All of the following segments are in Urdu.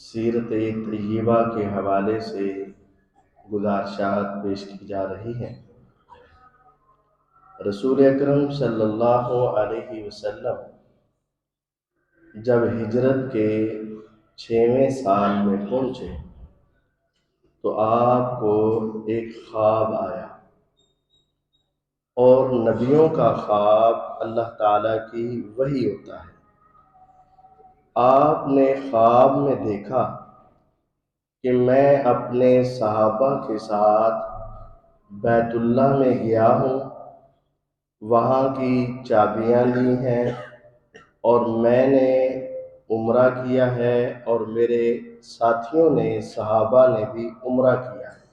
سیرت طیبہ کے حوالے سے گزارشات پیش کی جا رہی ہیں۔ رسول اکرم صلی اللہ علیہ وسلم جب ہجرت کے 6ویں سال میں پہنچے تو آپ کو ایک خواب آیا، اور نبیوں کا خواب اللہ تعالیٰ کی وحی ہوتا ہے۔ آپ نے خواب میں دیکھا کہ میں اپنے صحابہ کے ساتھ بیت اللہ میں گیا ہوں، وہاں کی چابیاں لی ہیں، اور میں نے عمرہ کیا ہے، اور میرے ساتھیوں نے صحابہ نے بھی عمرہ کیا ہے۔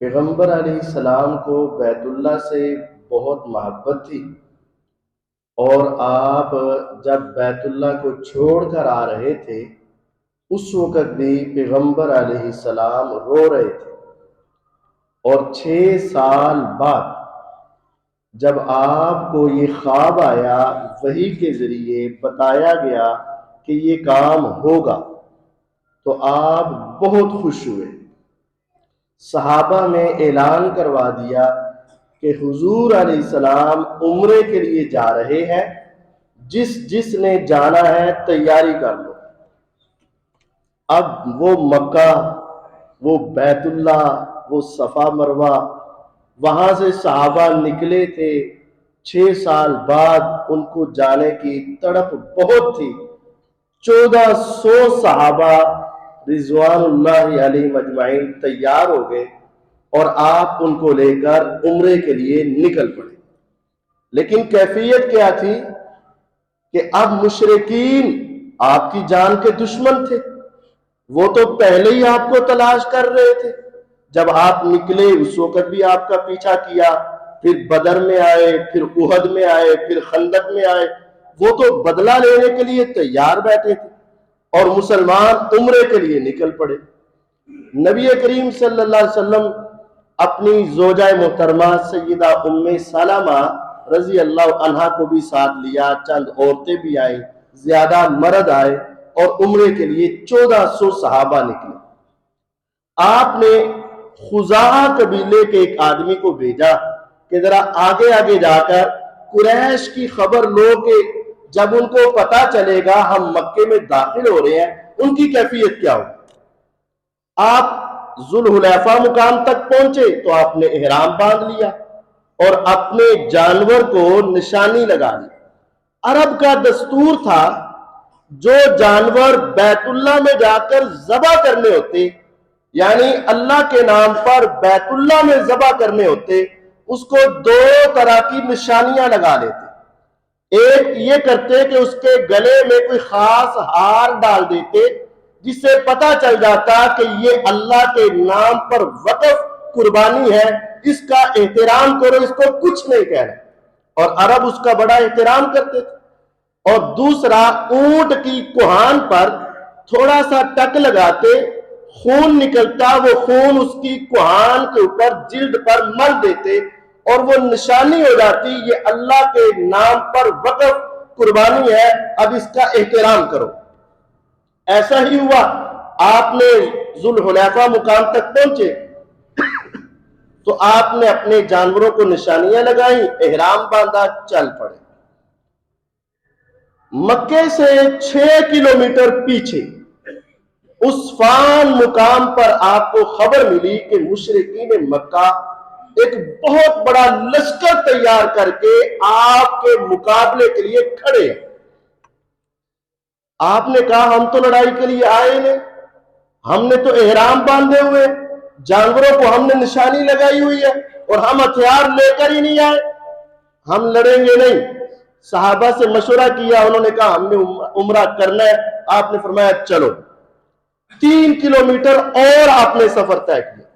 پیغمبر علیہ السلام کو بیت اللہ سے بہت محبت تھی، اور آپ جب بیت اللہ کو چھوڑ کر آ رہے تھے اس وقت بھی پیغمبر علیہ السلام رو رہے تھے، اور 6 سال بعد جب آپ کو یہ خواب آیا، وحی کے ذریعے بتایا گیا کہ یہ کام ہوگا، تو آپ بہت خوش ہوئے۔ صحابہ میں اعلان کروا دیا کہ حضور علیہ السلام عمرے کے لیے جا رہے ہیں، جس نے جانا ہے تیاری کر لو۔ اب وہ مکہ، وہ بیت اللہ، وہ صفا مروہ، وہاں سے صحابہ نکلے تھے۔ 6 سال بعد ان کو جانے کی تڑپ بہت تھی۔ 1400 صحابہ رضوان اللہ علیہ مجمعین تیار ہو گئے، اور آپ ان کو لے کر عمرے کے لیے نکل پڑے۔ لیکن کیفیت کیا تھی کہ اب مشرکین آپ کی جان کے دشمن تھے، وہ تو پہلے ہی آپ کو تلاش کر رہے تھے۔ جب آپ نکلے اس وقت بھی آپ کا پیچھا کیا، پھر بدر میں آئے، پھر احد میں آئے، پھر خندق میں آئے، وہ تو بدلہ لینے کے لیے تیار بیٹھے تھے، اور مسلمان عمرے کے لیے نکل پڑے۔ نبی کریم صلی اللہ علیہ وسلم اپنی زوجہ محترمہ سیدہ ام سلمہ رضی اللہ عنہا کو بھی ساتھ لیا، چند عورتیں بھی آئیں، زیادہ مرد آئے، اور عمرے کے لیے 1400 صحابہ نکلے۔ آپ نے خزاعہ قبیلے کے ایک آدمی کو بھیجا کہ ذرا آگے آگے جا کر قریش کی خبر لو کہ جب ان کو پتا چلے گا ہم مکے میں داخل ہو رہے ہیں ان کی کیفیت کیا ہو۔ آپ ذوالحلیفہ مقام تک پہنچے تو آپ نے احرام باندھ لیا اور اپنے جانور کو نشانی لگا لی۔ عرب کا دستور تھا جو جانور بیت اللہ میں جا کر ذبح کرنے ہوتے، یعنی اللہ کے نام پر بیت اللہ میں ذبح کرنے ہوتے، اس کو 2 طرح کی نشانیاں لگا لیتے۔ ایک یہ کرتے کہ اس کے گلے میں کوئی خاص ہار ڈال دیتے جس سے پتہ چل جاتا کہ یہ اللہ کے نام پر وقف قربانی ہے، اس کا احترام کرو، اس کو کچھ نہیں کہنا، اور عرب اس کا بڑا احترام کرتے تھے۔ اور دوسرا، اونٹ کی کوہان پر تھوڑا سا ٹک لگاتے، خون نکلتا، وہ خون اس کی کوہان کے اوپر جلد پر مل دیتے، اور وہ نشانی ہو جاتی یہ اللہ کے نام پر وقف قربانی ہے، اب اس کا احترام کرو۔ ایسا ہی ہوا، آپ نے ذوالحلیفہ مقام تک پہنچے تو آپ نے اپنے جانوروں کو نشانیاں لگائیں، احرام باندھا، چل پڑے۔ مکے سے 6 کلومیٹر پیچھے عصفان مقام پر آپ کو خبر ملی کہ مشرکین مکہ ایک بہت بڑا لشکر تیار کر کے آپ کے مقابلے کے لیے کھڑے ہیں۔ آپ نے کہا ہم تو لڑائی کے لیے آئے نہیں، ہم نے تو احرام باندھے ہوئے، جانوروں کو ہم نے نشانی لگائی ہوئی ہے، اور ہم ہتھیار لے کر ہی نہیں آئے، ہم لڑیں گے نہیں۔ صحابہ سے مشورہ کیا، انہوں نے کہا ہم نے عمرہ کرنا ہے۔ آپ نے فرمایا چلو۔ 3 کلومیٹر اور آپ نے سفر طے کیا۔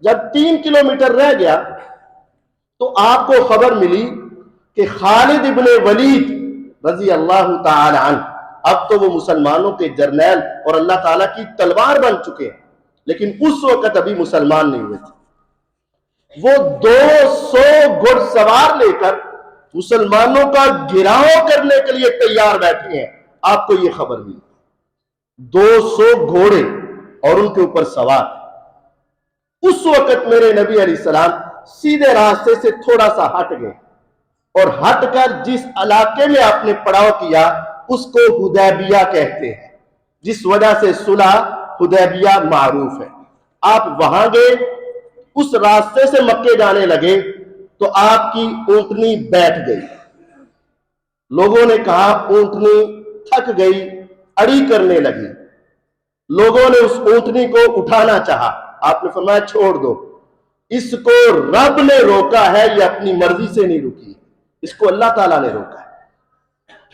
جب 3 کلومیٹر رہ گیا تو آپ کو خبر ملی کہ خالد ابن ولید رضی اللہ تعالی عنہ، اب تو وہ مسلمانوں کے جرنیل اور اللہ تعالیٰ کی تلوار بن چکے ہیں، لیکن اس وقت ابھی مسلمان نہیں ہوئے تھے۔ وہ 200 گھڑ سوار لے کر مسلمانوں کا گھیراؤ کرنے کے لیے تیار بیٹھے ہیں، آپ کو یہ خبر ملی 200 گھوڑے اور ان کے اوپر سوار. اس وقت میرے نبی علیہ السلام سیدھے راستے سے تھوڑا سا ہٹ گئے اور ہٹ کر جس علاقے میں آپ نے پڑاؤ کیا اس کو حدیبیہ کہتے ہیں، جس وجہ سے صلح حدیبیہ معروف ہے. آپ وہاں گئے، اس راستے سے مکے جانے لگے تو آپ کی اونٹنی بیٹھ گئی. لوگوں نے کہا اونٹنی تھک گئی، اڑی کرنے لگی. لوگوں نے اس اونٹنی کو اٹھانا چاہا، آپ نے فرمایا چھوڑ دو، اس کو رب نے روکا ہے، یہ اپنی مرضی سے نہیں رکی، اس کو اللہ تعالیٰ نے روکا ہے.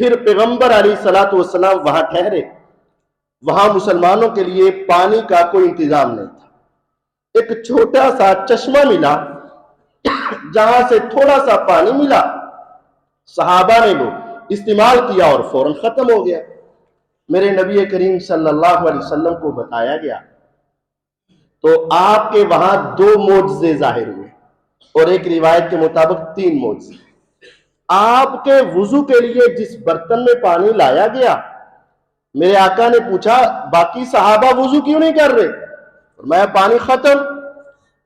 پھر پیغمبر علیہ الصلوۃ والسلام وہاں ٹھہرے. وہاں مسلمانوں کے لیے پانی کا کوئی انتظام نہیں تھا. ایک چھوٹا سا چشمہ ملا جہاں سے تھوڑا سا پانی ملا، صحابہ نے وہ استعمال کیا اور فوراً ختم ہو گیا. میرے نبی کریم صلی اللہ علیہ وسلم کو بتایا گیا تو آپ کے وہاں 2 معجزے ظاہر ہوئے اور ایک روایت کے مطابق 3 معجزے. آپ کے وضو کے لیے جس برتن میں پانی لایا گیا، میرے آقا نے پوچھا باقی صحابہ وضو کیوں نہیں کر رہے؟ میں پانی ختم.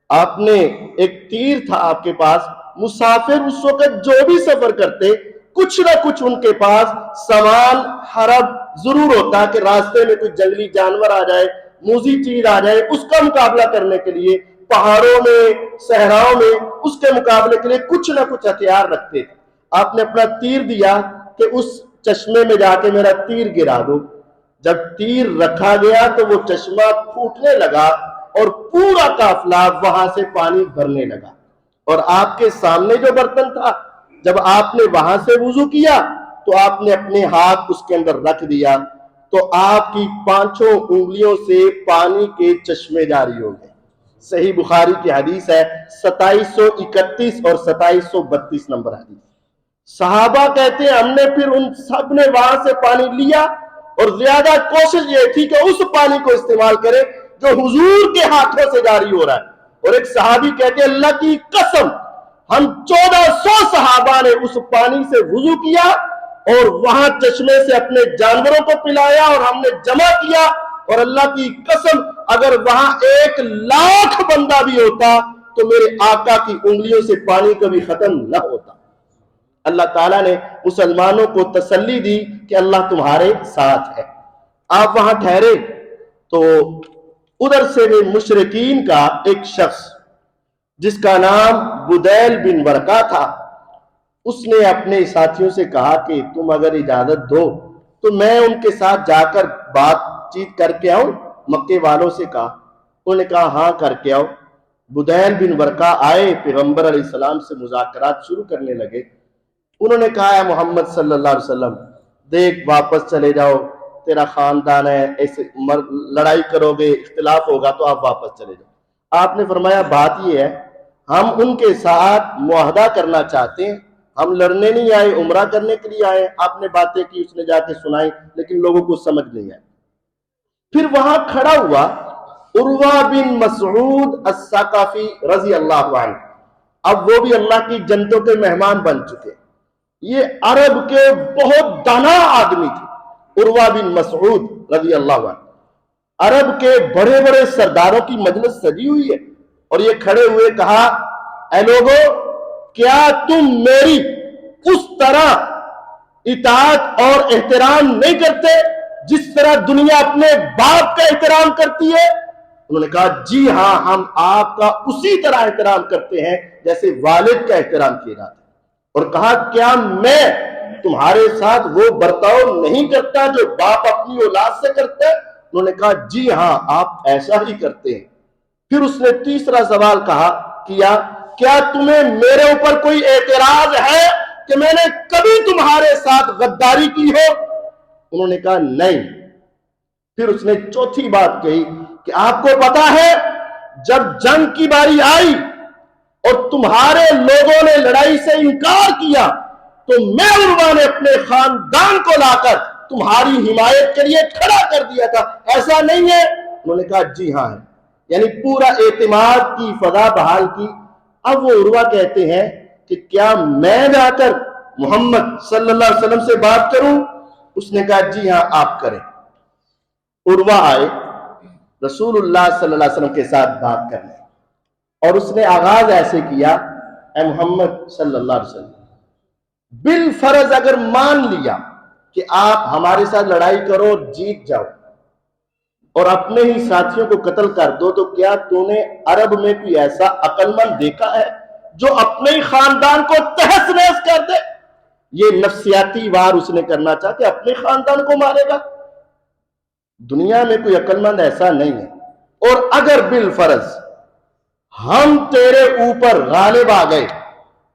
آپ نے ایک تیر تھا آپ کے پاس. مسافر اس وقت جو بھی سفر کرتے کچھ نہ کچھ ان کے پاس سامان حرب ضرور ہوتا کہ راستے میں کوئی جنگلی جانور آ جائے، موذی چیز آ جائے، اس کا مقابلہ کرنے کے لیے پہاڑوں میں صحراؤں میں اس کے مقابلے کے لیے کچھ نہ کچھ ہتھیار رکھتے. آپ نے اپنا تیر دیا کہ اس چشمے میں جا کے میرا تیر گرا دو. جب تیر رکھا گیا تو وہ چشمہ پھوٹنے لگا اور پورا قافلہ وہاں سے پانی بھرنے لگا. اور آپ کے سامنے جو برتن تھا، جب آپ نے وہاں سے وضو کیا تو آپ نے اپنے ہاتھ اس کے اندر رکھ دیا تو آپ کی 5 انگلیوں سے پانی کے چشمے جاری ہو گئے. صحیح بخاری کی حدیث ہے 2731 اور 2732 نمبر حدیث. صحابہ کہتے ہیں ہم نے پھر ان سب نے وہاں سے پانی لیا اور زیادہ کوشش یہ تھی کہ اس پانی کو استعمال کرے جو حضور کے ہاتھوں سے جاری ہو رہا ہے. اور ایک صحابی کہتے ہیں اللہ کی قسم ہم 1400 صحابہ نے اس پانی سے وضو کیا اور وہاں چشمے سے اپنے جانوروں کو پلایا اور ہم نے جمع کیا. اور اللہ کی قسم اگر وہاں 1,00,000 بندہ بھی ہوتا تو میرے آقا کی انگلیوں سے پانی کبھی ختم نہ ہوتا. اللہ تعالیٰ نے مسلمانوں کو تسلی دی کہ اللہ تمہارے ساتھ ہے. آپ وہاں ٹھہرے تو ادھر سے بھی مشرکین کا ایک شخص جس کا نام بدیل بن ورقہ تھا، اس نے اپنے ساتھیوں سے کہا کہ تم اگر اجازت دو تو میں ان کے ساتھ جا کر بات چیت کر کے آؤں. مکے والوں سے کہا. انہوں نے کہا ہاں کر کے آؤ. بدیل بن ورقہ آئے، پیغمبر علیہ السلام سے مذاکرات شروع کرنے لگے. انہوں نے کہا ہے محمد صلی اللہ علیہ وسلم دیکھ واپس چلے جاؤ، تیرا خاندان ہے، ایسے لڑائی کرو گے اختلاف ہوگا تو آپ واپس چلے جاؤ. آپ نے فرمایا بات یہ ہے ہم ان کے ساتھ معاہدہ کرنا چاہتے ہیں، ہم لڑنے نہیں آئے، عمرہ کرنے کے لیے آئے. آپ نے باتیں کی، اس نے جا کے سنائی لیکن لوگوں کو سمجھ نہیں آئی. پھر وہاں کھڑا ہوا عروہ بن مسعود الثقفی رضی اللہ عنہ. اب وہ بھی اللہ کی جنتوں کے مہمان بن چکے. یہ عرب کے بہت دانا آدمی تھے عروہ بن مسعود رضی اللہ عنہ. عرب کے بڑے بڑے سرداروں کی مجلس سجی ہوئی ہے اور یہ کھڑے ہوئے کہا اے لوگو کیا تم میری اس طرح اطاعت اور احترام نہیں کرتے جس طرح دنیا اپنے باپ کا احترام کرتی ہے؟ انہوں نے کہا جی ہاں ہم آپ کا اسی طرح احترام کرتے ہیں جیسے والد کا احترام کیا جاتا ہے. اور کہا کیا میں تمہارے ساتھ وہ برتاؤ نہیں کرتا جو باپ اپنی اولاد سے کرتا ہے؟ انہوں نے کہا جی ہاں آپ ایسا ہی کرتے ہیں. پھر اس نے تیسرا سوال کیا کیا تمہیں میرے اوپر کوئی اعتراض ہے کہ میں نے کبھی تمہارے ساتھ غداری کی ہو؟ انہوں نے کہا نہیں. پھر اس نے چوتھی بات کہی کہ آپ کو پتا ہے جب جنگ کی باری آئی اور تمہارے لوگوں نے لڑائی سے انکار کیا تو میں عروہ نے اپنے خاندان کو لا کر تمہاری حمایت کے لیے کھڑا کر دیا تھا، ایسا نہیں ہے؟ انہوں نے کہا جی ہاں ہے. یعنی پورا اعتماد کی فضا بحال کی. اب وہ عروہ کہتے ہیں کہ کیا میں جا کر محمد صلی اللہ علیہ وسلم سے بات کروں؟ اس نے کہا جی ہاں آپ کریں۔ عروہ آئے رسول اللہ صلی اللہ علیہ وسلم کے ساتھ بات کرنے، اور اس نے آغاز ایسے کیا، اے محمد صلی اللہ علیہ وسلم، بالفرض اگر مان لیا کہ آپ ہمارے ساتھ لڑائی کرو اور جیت جاؤ اور اپنے ہی ساتھیوں کو قتل کر دو، تو کیا تو نے عرب میں کوئی ایسا عقل مند دیکھا ہے جو اپنے ہی خاندان کو تہس نہس کر دے؟ یہ نفسیاتی وار اس نے کرنا چاہا کہ اپنے خاندان کو مارے گا۔ دنیا میں کوئی عقل مند ایسا نہیں ہے۔ اور اگر بالفرض ہم تیرے اوپر غالب آ گئے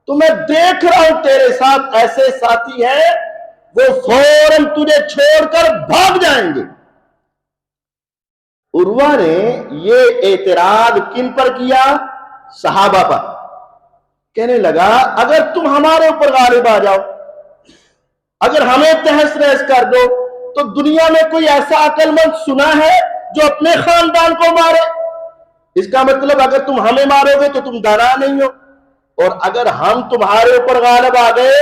تو میں دیکھ رہا ہوں تیرے ساتھ ایسے ساتھی ہیں وہ فوراً تجھے چھوڑ کر بھاگ جائیں گے۔ عروہ نے یہ اعتراض کن پر کیا؟ صحابہ پر۔ کہنے لگا اگر تم ہمارے اوپر غالب آ جاؤ، اگر ہمیں تہس نہس کر دو، تو دنیا میں کوئی ایسا عقل مند سنا ہے جو اپنے خاندان کو مارے؟ اس کا مطلب اگر تم ہمیں مارو گے تو تم دانا نہیں ہو، اور اگر ہم تمہارے اوپر غالب آ گئے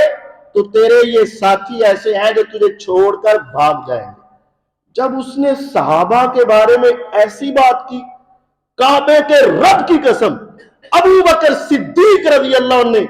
تو تیرے یہ ساتھی ایسے ہیں جو تجھے چھوڑ کر بھاگ جائیں گے۔ جب اس نے صحابہ کے بارے میں ایسی بات کی، کعبے کے رب کی قسم، ابو بکر صدیق رضی اللہ عنہ نے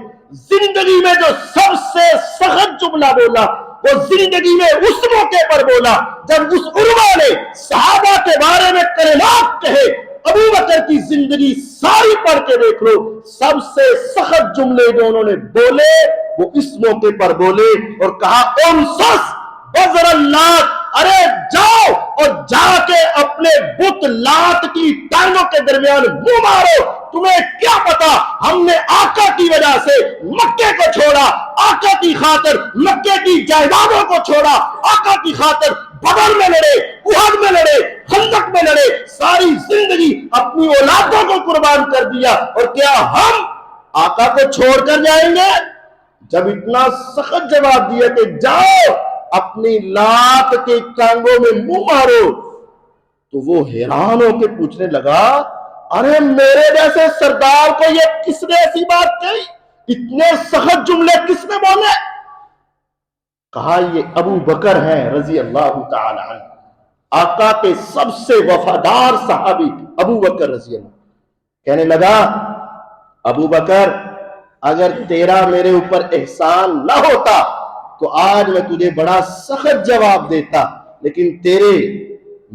زندگی میں جو سب سے سخت جملہ بولا وہ زندگی میں اس موقع پر بولا جب اس عروہ نے صحابہ کے بارے میں کلمات کہے۔ ابو بکر کی زندگی ساری پڑھ کے دیکھ لو، سب سے سخت جملے جو انہوں نے بولے وہ اس موقع پر بولے، اور کہا انصص بذر اللات، ارے جاؤ اور جا کے اپنے بت لات کی ٹانگوں کے درمیان منہ مارو۔ تمہیں کیا پتا ہم نے آقا کی وجہ سے مکے کو چھوڑا، آقا کی خاطر مکے کی جائیدادوں کو چھوڑا، آقا کی خاطر بدر میں لڑے، احد میں لڑے، خندق میں لڑے، ساری زندگی اپنی اولادوں کو قربان کر دیا، اور کیا ہم آقا کو چھوڑ کر جائیں گے؟ جب اتنا سخت جواب دیا کہ جاؤ اپنی لات کے ٹانگوں میں منہ مارو، تو وہ حیران ہو کے پوچھنے لگا ارے میرے جیسے سردار کو یہ کس نے ایسی بات کہی؟ اتنے سخت جملے کس نے بولے؟ کہا یہ ابو بکر ہیں رضی اللہ تعالی عنہ، آقا کے سب سے وفادار صحابی ابو بکر رضی اللہ۔ کہنے لگا ابو بکر اگر تیرا میرے اوپر احسان نہ ہوتا تو آج میں تجھے بڑا سخت جواب دیتا، لیکن تیرے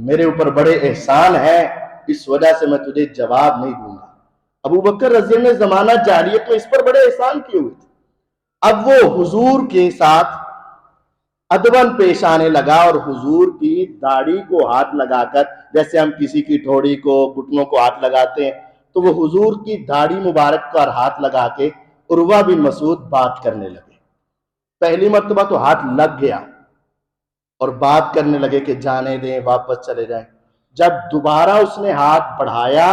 میرے اوپر بڑے احسان ہیں، اس وجہ سے میں تجھے جواب نہیں دوں گا۔ ابو بکر رضی اللہ نے زمانہ جاہلیت میں اس پر بڑے احسان کیے ہوئے تھے۔ اب وہ حضور کے ساتھ ادباً پیش آنے لگا اور حضور کی داڑھی کو ہاتھ لگا کر، جیسے ہم کسی کی ٹھوڑی کو گھٹنوں کو ہاتھ لگاتے ہیں، تو وہ حضور کی داڑھی مبارک پر ہاتھ لگا کے عروہ بن مسعود بات کرنے لگے۔ پہلی مرتبہ تو ہاتھ لگ گیا اور بات کرنے لگے کہ جانے دیں، واپس چلے جائیں۔ جب دوبارہ اس نے ہاتھ بڑھایا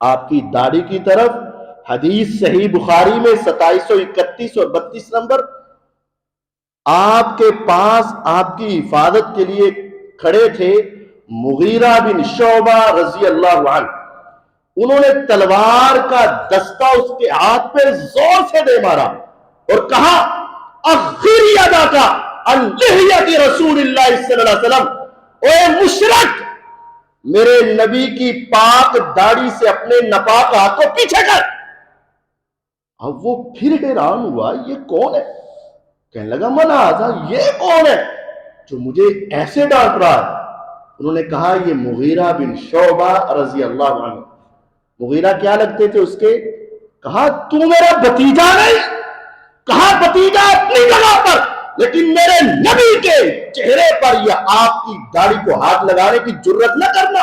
آپ کی داڑھی کی طرف، حدیث صحیح بخاری میں 2731 اور 32 نمبر، آپ کے پاس آپ کی حفاظت کے لیے کھڑے تھے مغیرہ بن شعبہ رضی اللہ عنہ۔ انہوں نے تلوار کا دستہ اس کے ہاتھ پہ زور سے دے مارا اور کہا اخر یدک عن لحیۃ رسول اللہ صلی اللہ علیہ وسلم، اے مشرک میرے نبی کی پاک داڑھی سے اپنے ناپاک ہاتھ کو پیچھے کر۔ اب وہ پھر حیران ہوا یہ کون ہے؟ کہنے لگا من ھذا، یہ کون ہے جو مجھے ایسے ڈانٹ رہا ہے؟ انہوں نے کہا یہ مغیرہ بن شعبہ رضی اللہ عنہ۔ مغیرہ کیا لگتے تھے اس کے؟ کہا تو میرا بھتیجا نہیں، کہا بھتیجا اپنی جگہ پر، لیکن میرے نبی کے چہرے پر یا آپ کی داڑھی کو ہاتھ لگانے کی جرت نہ کرنا،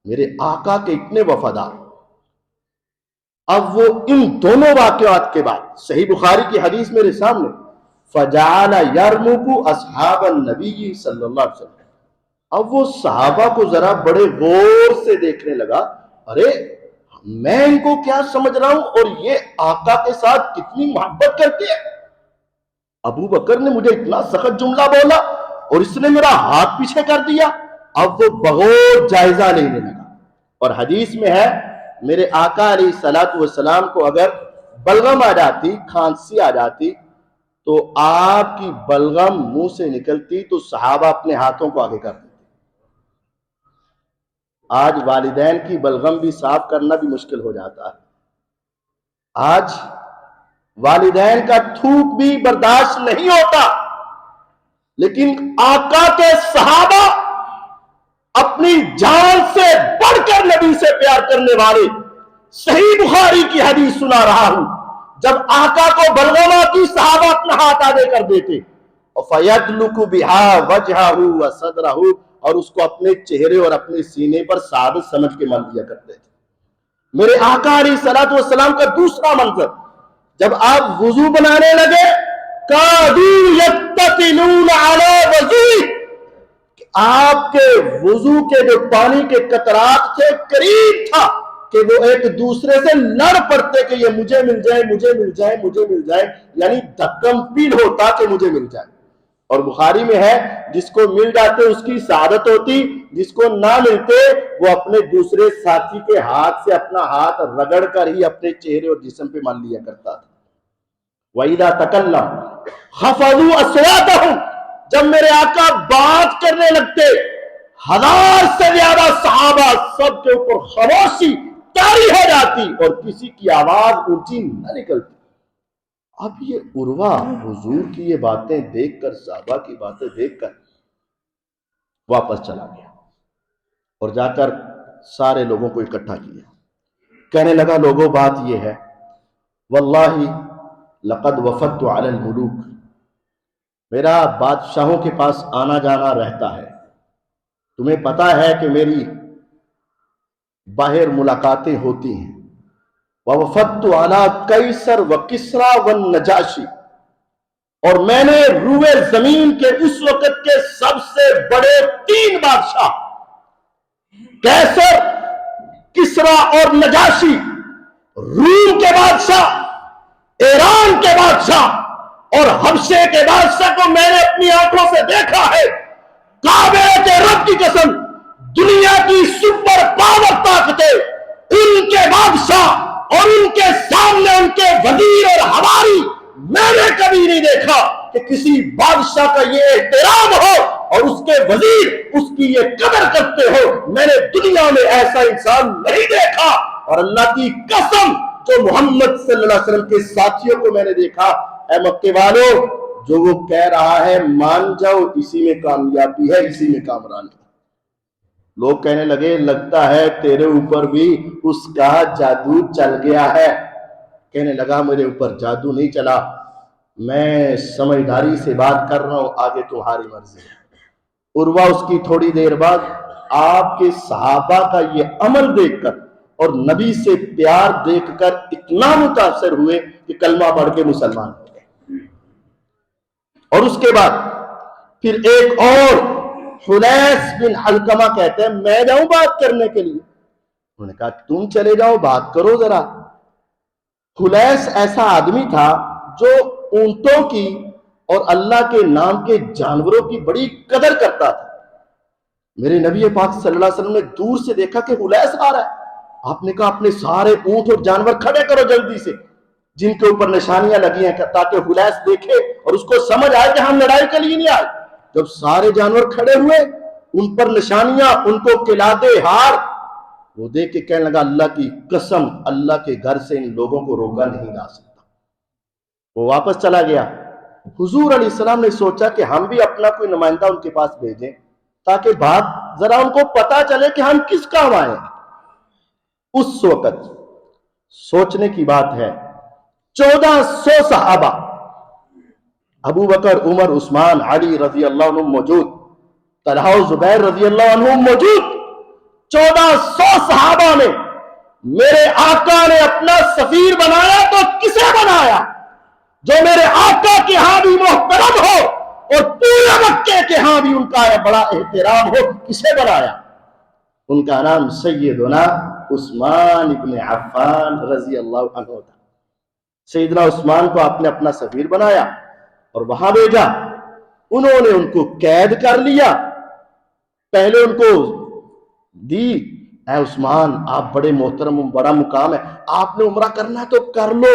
میرے آقا کے اتنے وفادار۔ اب وہ ان دونوں واقعات کے بعد صحیح بخاری کی حدیث میرے سامنے، فجعل یرمق اصحاب النبی صلی اللہ علیہ وسلم، اب وہ صحابہ کو ذرا بڑے غور سے دیکھنے لگا، ارے میں ان کو کیا سمجھ رہا ہوں اور یہ آقا کے ساتھ کتنی محبت کرتی ہے۔ ابو بکر نے مجھے اتنا سخت جملہ بولا اور اس نے میرا ہاتھ پیچھے کر دیا۔ اب وہ بغور جائزہ لینے لگا، اور حدیث میں ہے میرے آقا علیہ الصلوۃ والسلام کو اگر بلغم آ جاتی، کھانسی آ جاتی، تو آپ کی بلغم منہ سے نکلتی تو صحابہ اپنے ہاتھوں کو آگے کر دیتے. آج والدین کی بلغم بھی صاف کرنا بھی مشکل ہو جاتا ہے. آج والدین کا تھوک بھی برداشت نہیں ہوتا، لیکن آقا کے صحابہ اپنی جان سے بڑھ کر نبی سے پیار کرنے والے. صحیح بخاری کی حدیث سنا رہا ہوں، جب آقا کو بلغم آتی صحابہ اپنا ہاتھ آگے کر دیتے، فَيَدْلُكُ بِهَا وَجْهَهُ وَصَدْرَهُ، اور اس کو اپنے چہرے اور اپنے سینے پر سعادت سمجھ کے مل دیا کرتے تھے. میرے آقا علیہ الصلوۃ والسلام کا دوسرا منظر، جب آپ وضو بنانے لگے كَادُوا يَتَّقِلُونَ عَلَى وَضُوئِهِ، آپ کے وضو کے جو پانی کے قطرات تھے قریب تھا کہ وہ ایک دوسرے سے لڑ پڑتے کہ یہ مجھے مل جائے، مجھے مل جائے، مجھے مل جائے، یعنی دھکم پیل ہوتا کہ مجھے مل جائے. اور بخاری میں ہے جس کو مل جاتے اس کی سعادت ہوتی، جس کو نہ ملتے وہ اپنے دوسرے ساتھی کے ہاتھ سے اپنا ہاتھ رگڑ کر ہی اپنے چہرے اور جسم پہ مل لیا کرتا تھا. وَإِذَا تَكَلَّمَ خَفَضُوا أَصْوَاتَهُمْ، جب میرے آقا بات کرنے لگتے 1000 سے زیادہ صحابہ سب کے اوپر خاموشی طاری ہو جاتی اور کسی کی آواز اونچی نہ نکلتی. اب یہ عروہ حضور کی یہ باتیں دیکھ کر، صحابہ کی باتیں دیکھ کر واپس چلا گیا اور جا کر سارے لوگوں کو اکٹھا کیا. کہنے لگا لوگوں بات یہ ہے، واللہ لقد وفدت علی الملوک، میرا بادشاہوں کے پاس آنا جانا رہتا ہے. تمہیں پتا ہے کہ میری باہر ملاقاتیں ہوتی ہیں. وفدت علی قیصر و کسریٰ و النجاشی، اور میں نے روئے زمین کے اس وقت کے سب سے بڑے 3 بادشاہ قیصر، کسریٰ اور نجاشی، روم کے بادشاہ، ایران کے بادشاہ اور حبشے کے بادشاہ کو میں نے اپنی آنکھوں سے دیکھا ہے. کعبے کے رب کی قسم، دنیا کی سپر پاور طاقتیں ان کے بادشاہ اور ان کے سامنے ان کے وزیر اور حواری، میں نے کبھی نہیں دیکھا کہ کسی بادشاہ کا یہ احترام ہو اور اس کے وزیر اس کی یہ قدر کرتے ہو. میں نے دنیا میں ایسا انسان نہیں دیکھا، اور اللہ کی قسم جو محمد صلی اللہ علیہ وسلم کے ساتھیوں کو میں نے دیکھا. اے مکے والوں، جو وہ کہہ رہا ہے مان جاؤ، اسی میں کامیابی ہے، اسی میں کامرانی ہے. لوگ کہنے لگے لگتا ہے تیرے اوپر بھی اس کا جادو چل گیا ہے. کہنے لگا میرے اوپر جادو نہیں چلا، میں سمجھداری سے بات کر رہا ہوں، آگے تمہاری مرضی ہے. عروہ اس کی تھوڑی دیر بعد آپ کے صحابہ کا یہ عمل دیکھ کر اور نبی سے پیار دیکھ کر اتنا متاثر ہوئے کہ کلمہ پڑھ کے مسلمان ہو گئے. اور اس کے بعد پھر ایک اور حلیس بن علقمہ کہتے ہیں میں جاؤں بات کرنے کے لیے. انہوں نے کہا تم چلے جاؤ، بات کرو ذرا. حلیس ایسا آدمی تھا جو اونٹوں کی اور اللہ کے نام کے جانوروں کی بڑی قدر کرتا تھا. میرے نبی پاک صلی اللہ علیہ وسلم نے دور سے دیکھا کہ حلیس آ رہا ہے. آپ نے کہا اپنے سارے اونٹ اور جانور کھڑے کرو جلدی سے جن کے اوپر نشانیاں لگی ہیں تاکہ حلیس دیکھے اور اس کو سمجھ آئے کہ ہم لڑائی کے لیے نہیں آئے. جب سارے جانور کھڑے ہوئے، ان پر نشانیاں، ان کو قلادے ہار، وہ دیکھ کے کہنے لگا اللہ کی قسم اللہ کے گھر سے ان لوگوں کو روکا نہیں جا سکتا. وہ واپس چلا گیا. حضور علیہ السلام نے سوچا کہ ہم بھی اپنا کوئی نمائندہ ان کے پاس بھیجیں تاکہ بات ذرا ان کو پتا چلے کہ ہم کس کام آئے. اس وقت سوچنے کی بات ہے 1400 صحابہ، ابو بکر، عمر، عثمان، علی رضی اللہ عنہ موجود، طلحہ و زبیر رضی اللہ عنہ موجود. 1400 صحابہ میں میرے آقا نے اپنا سفیر بنایا تو کسے بنایا؟ جو میرے آقا کے ہاں بھی محترم ہو اور پورے مکے کے ہاں بھی ان کا بڑا احترام ہو. کسے بنایا؟ ان کا نام سیدنا عثمان ابن عفان رضی اللہ عنہ تھا. سیدنا عثمان کو آپ نے اپنا سفیر بنایا اور وہاں بھیجا. انہوں نے ان کو قید کر لیا. پہلے ان کو دی اے عثمان آپ بڑے محترم، بڑا مقام ہے، آپ نے عمرہ کرنا تو کر لو،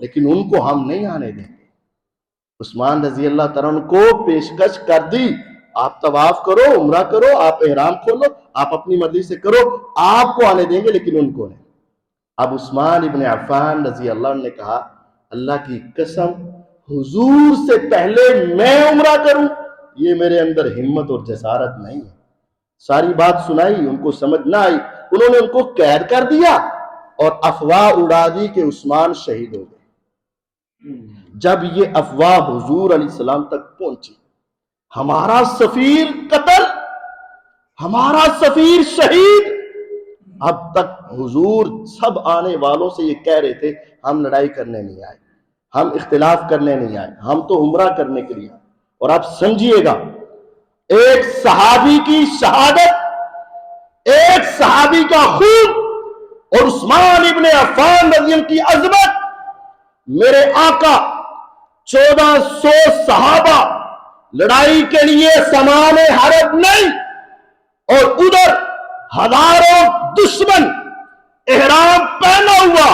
لیکن ان کو ہم نہیں آنے دیں گے. عثمان رضی اللہ تعالیٰ عنہ کو پیشکش کر دی، آپ طواف کرو، عمرہ کرو، آپ احرام کھولو، آپ اپنی مرضی سے کرو، آپ کو آنے دیں گے لیکن ان کو نہیں۔ اب عثمان ابن عفان رضی اللہ عنہ نے کہا اللہ کی قسم حضور سے پہلے میں عمرہ کروں، یہ میرے اندر ہمت اور جسارت نہیں ہے۔ ساری بات سنائی، ان کو سمجھ نہ آئی، انہوں نے ان کو قید کر دیا اور افواہ اڑا دی کہ عثمان شہید ہو گئے۔ جب یہ افواہ حضور علیہ السلام تک پہنچی، ہمارا سفیر قتل، ہمارا سفیر شہید، اب تک حضور سب آنے والوں سے یہ کہہ رہے تھے ہم لڑائی کرنے نہیں آئے، ہم اختلاف کرنے نہیں آئے، ہم تو عمرہ کرنے کے لیے۔ اور آپ سمجھیے گا، ایک صحابی کی شہادت، ایک صحابی کا خون اور عثمان ابن عفان رضی اللہ کی عظمت، میرے آقا 1400 صحابہ لڑائی کے لیے سامان حرب نہیں، اور ادھر ہزاروں دشمن احرام پہنا ہوا،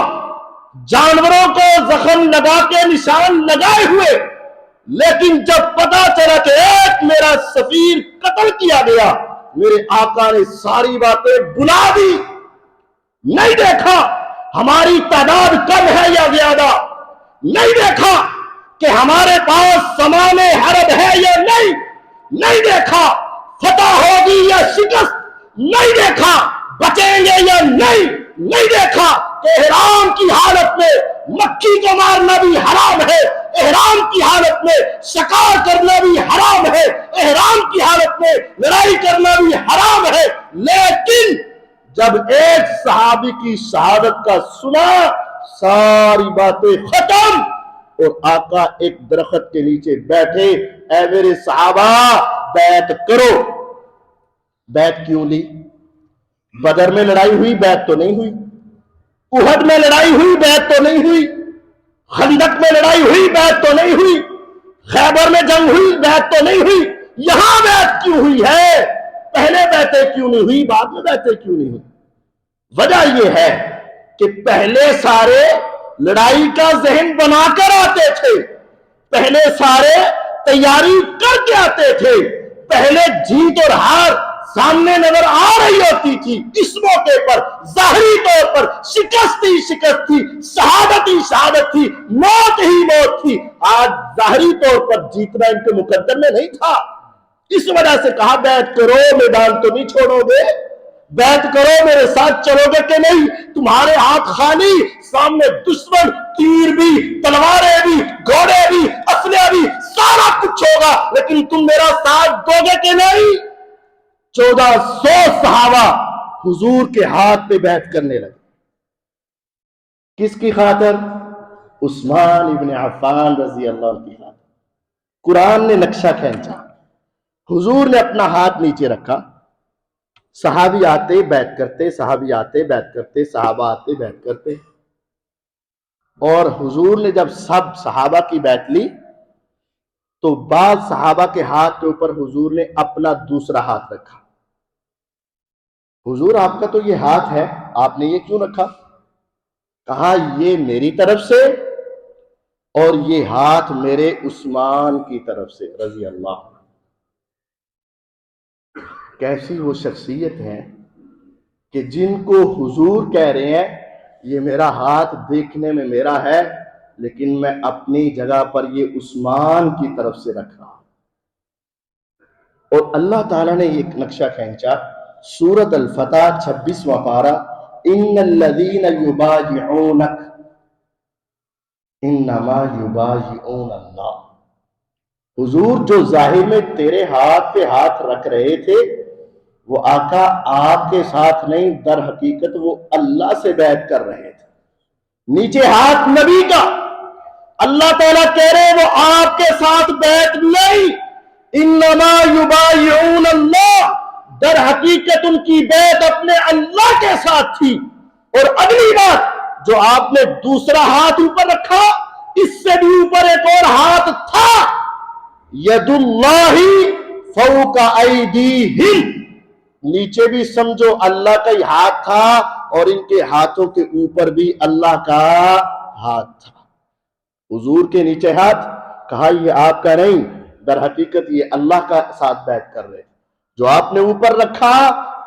جانوروں کو زخم لگا کے نشان لگائے ہوئے، لیکن جب پتا چلا کہ ایک میرا سفیر قتل کیا گیا، میرے آقا نے ساری باتیں بلا دی، نہیں دیکھا ہماری تعداد کم ہے یا زیادہ، نہیں دیکھا کہ ہمارے پاس سامان حرب ہے یا نہیں دیکھا فتح ہوگی یا شکست، نہیں دیکھا بچیں گے یا نہیں دیکھا کہ احرام کی حالت میں مکھی کو مارنا بھی حرام ہے، احرام کی حالت میں شکار کرنا بھی حرام ہے، احرام کی حالت میں لڑائی کرنا بھی حرام ہے۔ لیکن جب ایک صحابی کی شہادت کا سنا، ساری باتیں ختم، اور آقا ایک درخت کے نیچے بیٹھے، اے میرے صحابہ بیعت کرو۔ بیعت کیوں لی؟ بدر میں لڑائی ہوئی، بیعت تو نہیں ہوئی، احد میں لڑائی ہوئی، بیعت تو نہیں ہوئی، خندق میں لڑائی ہوئی، بیعت تو نہیں ہوئی، خیبر میں جنگ ہوئی، بیعت تو نہیں ہوئی، یہاں بیعت کیوں ہوئی ہے؟ پہلے بیعتیں کیوں نہیں ہوئی، بعد میں بیعتیں کیوں نہیں ہوئی؟ وجہ یہ ہے کہ پہلے سارے لڑائی کا ذہن بنا کر آتے تھے، پہلے سارے تیاری کر کے آتے تھے، پہلے جیت اور ہار سامنے نظر آ رہی ہوتی تھی، اس موقع پر ظاہری طور پر شکست ہی شکست تھی، شہادت ہی شہادت تھی، موت ہی موت تھی۔ آج ظاہری طور پر جیتنا ان کے مقدر میں نہیں تھا، اس وجہ سے کہا بیعت کرو، میدان تو نہیں چھوڑو گے، بیعت کرو، میرے ساتھ چلو گے کہ نہیں؟ تمہارے ہاتھ خالی، سامنے دشمن، تیر بھی، تلواریں بھی، گھوڑے بھی، اسلحے بھی، سارا کچھ ہوگا، لیکن تم میرا ساتھ دو گے کہ نہیں؟ 1400 صحابہ حضور کے ہاتھ پہ بیعت کرنے لگے، کس کی خاطر؟ عثمان ابن عفان رضی اللہ عنہ کی خاطر۔ قرآن نے نقشہ کھینچا، حضور نے اپنا ہاتھ نیچے رکھا، صحابی آتے بیعت کرتے، صحابی آتے بیعت کرتے، صحابہ آتے بیعت کرتے، اور حضور نے جب سب صحابہ کی بیعت لی تو بعض صحابہ کے ہاتھ کے اوپر حضور نے اپنا دوسرا ہاتھ رکھا۔ حضور آپ کا تو یہ ہاتھ ہے، آپ نے یہ کیوں رکھا؟ کہا یہ میری طرف سے اور یہ ہاتھ میرے عثمان کی طرف سے رضی اللہ عنہ۔ کیسی وہ شخصیت ہے کہ جن کو حضور کہہ رہے ہیں یہ میرا ہاتھ دیکھنے میں میرا ہے، لیکن میں اپنی جگہ پر یہ عثمان کی طرف سے رکھ رہا ہوں۔ اور اللہ تعالیٰ نے ایک نقشہ کھینچا، سورۃ الفتح 26واں پارہ، ان الذین یبایعونک انما یبایعون اللہ۔ حضور جو ظاہر میں تیرے ہاتھ پہ ہاتھ رکھ رہے تھے وہ آقا آپ کے ساتھ نہیں، در حقیقت وہ اللہ سے بیعت کر رہے تھے۔ نیچے ہاتھ نبی کا، اللہ تعالیٰ کہہ رہے وہ آپ کے ساتھ بیعت نہیں، انما یبایعون اللہ، در حقیقت ان کی بیعت اپنے اللہ کے ساتھ تھی۔ اور اگلی بات جو آپ نے دوسرا ہاتھ اوپر رکھا، اس سے بھی اوپر ایک اور ہاتھ تھا، ید اللہ فوق ایدیہم، نیچے بھی سمجھو اللہ کا ہی ہاتھ تھا اور ان کے ہاتھوں کے اوپر بھی اللہ کا ہاتھ تھا۔ حضور کے نیچے ہاتھ، کہا یہ آپ کا نہیں، در حقیقت یہ اللہ کا ساتھ بیعت کر رہے، جو آپ نے اوپر رکھا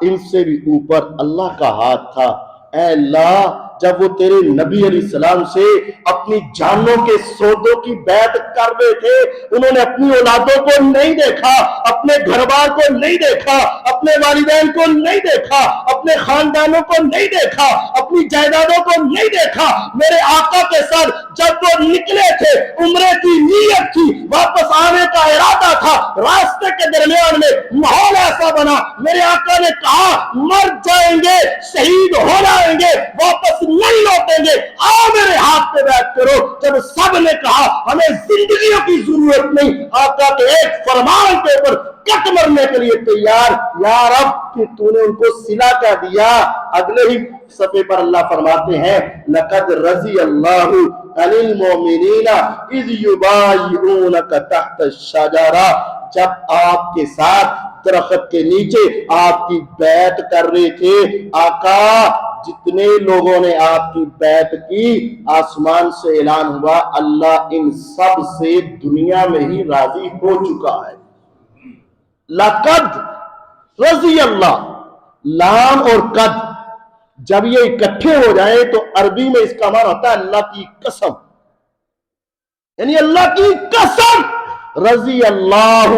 ان سے بھی اوپر اللہ کا ہاتھ تھا۔ اے اللہ، جب وہ تیرے نبی علیہ السلام سے اپنی جانوں کے سودوں کی بیعت کر رہے تھے، انہوں نے اپنی اولادوں کو نہیں دیکھا، اپنے گھر بار کو نہیں دیکھا، اپنے والدین کو نہیں دیکھا، اپنے خاندانوں کو نہیں دیکھا، اپنی جائیدادوں کو نہیں دیکھا۔ میرے آقا کے ساتھ جب وہ نکلے تھے، عمرے کی نیت تھی، واپس آنے کا ارادہ تھا، راستے کے درمیان میں ماحول ایسا بنا، میرے آقا نے کہا مر جائیں گے، شہید ہو جائیں گے، واپس نہیں لوٹیں گے، آؤ میرے ہاتھ پہ بیعت کرو۔ جب سب نے کہا ہمیں زندگیوں کی ضرورت نہیں، آقا کے ایک فرمان کے اوپر کٹ مرنے کے لیے تیار، یا رب کہ تو نے ان کو صلہ کا دیا۔ اگلے ہی صفحے پر اللہ فرماتے ہیں لقد رضی اللہ عن المؤمنین اذ یبایعونک تحت الشجرہ، جب آپ کے ساتھ درخت کے نیچے آپ کی بیعت کر رہے تھے، آقا جتنے لوگوں نے آپ کی بیعت کی، آسمان سے اعلان ہوا اللہ ان سب سے دنیا میں ہی راضی ہو چکا ہے۔ لقد رضی اللہ، لام اور قد جب یہ اکٹھے ہو جائیں تو عربی میں اس کا معنی ہوتا ہے اللہ کی قسم، یعنی اللہ کی قسم، رضی اللہ،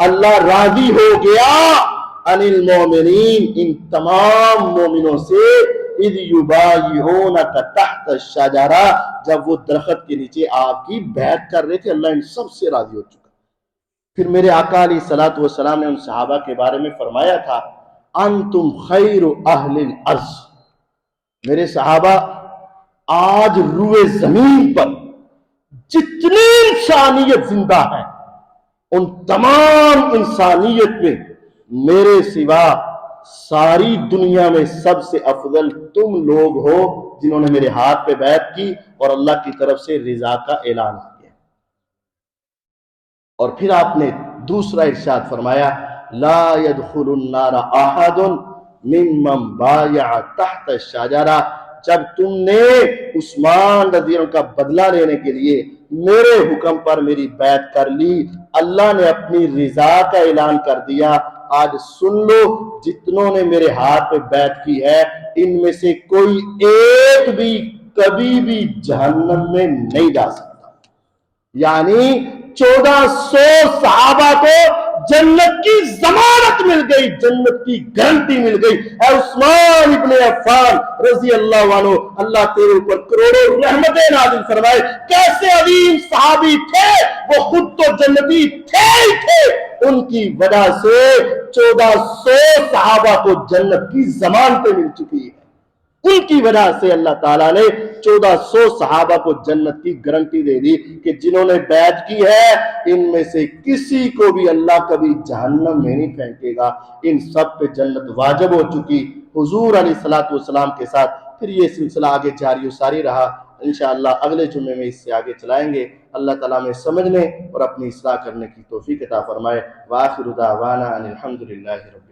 اللہ راضی ہو گیا، عن المومنین، ان تمام مومنوں سے، اذ یبایعونک تحت الشجرہ، جب وہ درخت کے نیچے آپ کی بیعت کر رہے تھے، اللہ ان سب سے راضی ہو چکا۔ پھر میرے آقا علیہ الصلوۃ والسلام نے ان صحابہ کے بارے میں فرمایا تھا انتم خیر اہل الارض، میرے صحابہ آج روئے زمین پر جتنی انسانیت زندہ ہے ان تمام انسانیت میں میرے سوا ساری دنیا میں سب سے افضل تم لوگ ہو جنہوں نے میرے ہاتھ پہ بیعت کی اور اللہ کی طرف سے رضا کا اعلان کیا۔ اور پھر آپ نے دوسرا ارشاد فرمایا لا يدخل النار احد ممن بايع تحت الشجرہ، جب تم نے عثمان رضی اللہ عنہ کا بدلہ لینے کے لیے میرے حکم پر میری بیعت کر لی، اللہ نے اپنی رضا کا اعلان کر دیا۔ آج سن لو، جتنوں نے میرے ہاتھ پہ بیعت کی ہے ان میں سے کوئی ایک بھی کبھی بھی جہنم میں نہیں جا سکتا، یعنی 1400 صحابہ کو جنت کی ضمانت مل گئی، جنت کی گارنٹی مل گئی۔ اے عثمان ابن عفان رضی اللہ عنہ، اللہ تیرے اوپر کروڑوں رحمتیں نازل فرمائے۔ کیسے عظیم صحابی تھے، وہ خود تو جنتی تھے ہی تھے، ان کی وجہ سے 1400 صحابہ کو جنت کی ضمانتیں مل چکی ہیں، ان کی وجہ سے اللہ تعالیٰ نے 1400 صحابہ کو جنت کی گارنٹی دے دی کہ جنہوں نے بیعت کی ہے ان میں سے کسی کو بھی اللہ کبھی جہنم میں نہیں پھینکے گا، ان سب پہ جنت واجب ہو چکی۔ حضور علیہ الصلوۃ والسلام کے ساتھ پھر یہ سلسلہ آگے جاری و ساری رہا، انشاءاللہ اگلے جمعے میں اس سے آگے چلائیں گے۔ اللہ تعالیٰ میں سمجھنے اور اپنی اصلاح کرنے کی توفیق عطا فرمائے۔ وآخر دعوانا ان الحمد للہ رب